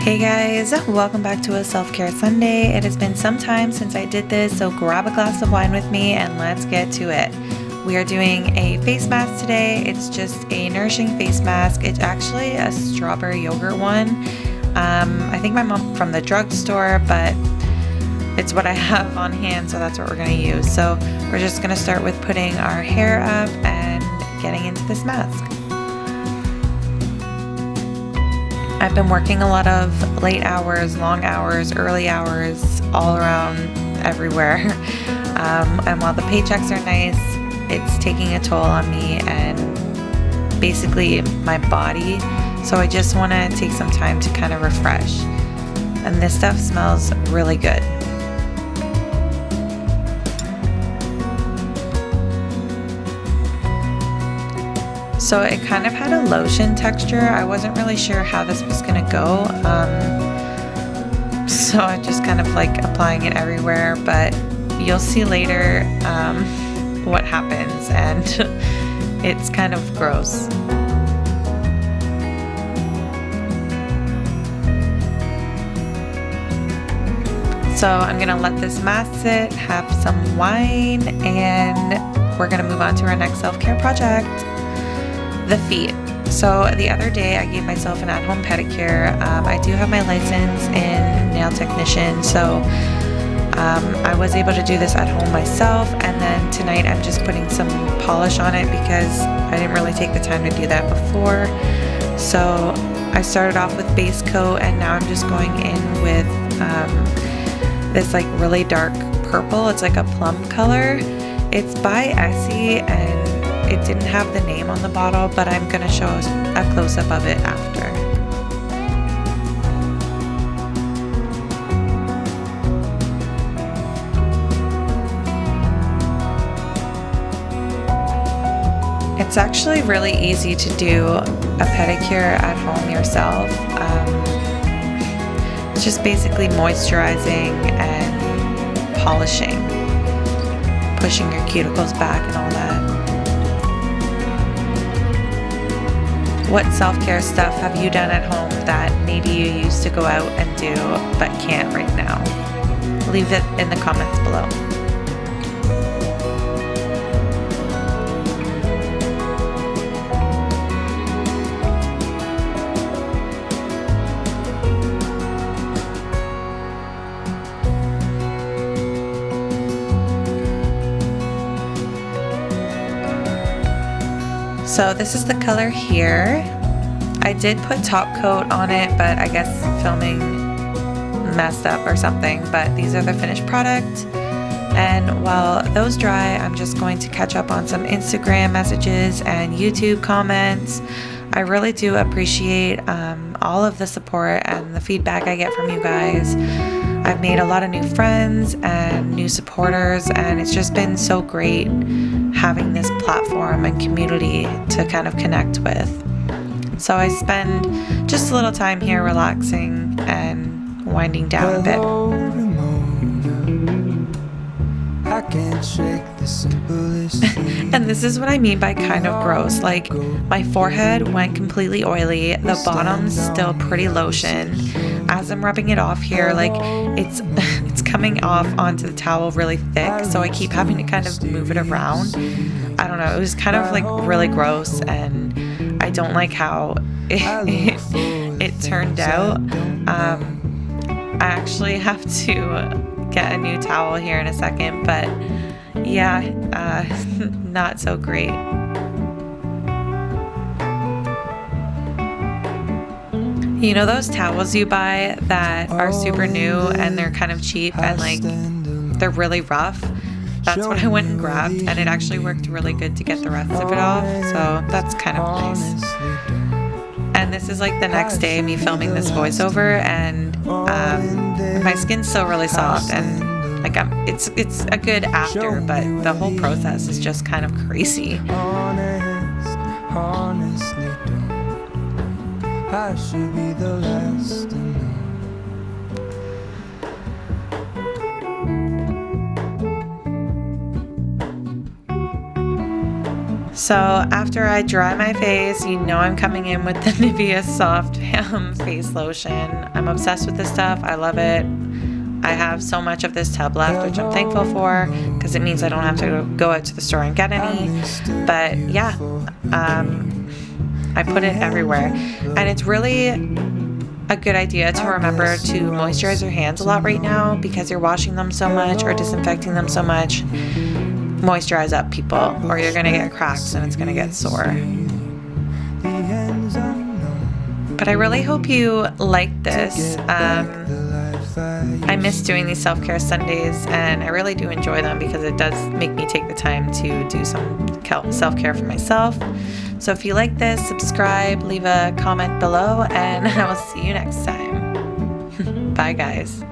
Hey guys, welcome back to a self-care Sunday. It has been some time since I did this, so grab a glass of wine with me and let's get to it. We are doing a face mask today. It's just a nourishing face mask. It's actually a strawberry yogurt one. I think my mom from the drugstore, but it's what I have on hand, so that's what we're going to use. So we're just going to start with putting our hair up and getting into this mask. I've been working a lot of late hours, long hours, early hours, all around everywhere. And while the paychecks are nice, it's taking a toll on me and basically my body. So I just want to take some time to kind of refresh. And this stuff smells really good. So it kind of had a lotion texture. I wasn't really sure how this was gonna go. So I just kind of like applying it everywhere, but you'll see later what happens, and it's kind of gross. So I'm gonna let this mask sit, have some wine, and we're gonna move on to our next self-care project. The feet. So the other day I gave myself an at-home pedicure. I do have my license in nail technician, so I was able to do this at home myself, and then tonight I'm just putting some polish on it because I didn't really take the time to do that before. So I started off with base coat, and now I'm just going in with this like really dark purple. It's like a plum color. It's by Essie, and it didn't have the name on the bottle, but I'm going to show a close-up of it after. It's actually really easy to do a pedicure at home yourself. It's just basically moisturizing and polishing, pushing your cuticles back and all that. What self-care stuff have you done at home that maybe you used to go out and do but can't right now? Leave it in the comments below. So this is the color here. I did put top coat on it, but I guess filming messed up or something, but these are the finished product. And while those dry, I'm just going to catch up on some Instagram messages and YouTube comments. I really do appreciate all of the support and the feedback I get from you guys. I've made a lot of new friends and new supporters, and it's just been so great having this platform and community to kind of connect with. So I spend just a little time here relaxing and winding down a bit. I can't shake the simplest and this is what I mean by kind of gross. Like, my forehead went completely oily, the bottom's still pretty lotion. As I'm rubbing it off here, like it's coming off onto the towel really thick, so I keep having to kind of move it around. I don't know, it was kind of like really gross, and I don't like how it turned out. I actually have to get a new towel here in a second, but yeah, not so great. You know those towels you buy that are super new and they're kind of cheap and like they're really rough? That's what I went and grabbed, and it actually worked really good to get the rest of it off, so that's kind of nice. And this is like the next day of me filming this voiceover, and my skin's still really soft, and like it's a good after, but the whole process is just kind of crazy. I should be the last to know. So after I dry my face, you know I'm coming in with the Nivea Soft face lotion. I'm obsessed with this stuff. I love it. I have so much of this tub left, which I'm thankful for because it means I don't have to go out to the store and get any. But yeah, I put it everywhere. And it's really a good idea to remember to moisturize your hands a lot right now because you're washing them so much or disinfecting them so much. Moisturize up, people, or you're gonna get cracks and it's gonna get sore. But I really hope you liked this. I miss doing these self-care Sundays, and I really do enjoy them because it does make me take the time to do some self-care for myself. So if you like this, subscribe, leave a comment below, and I will see you next time. Bye, guys.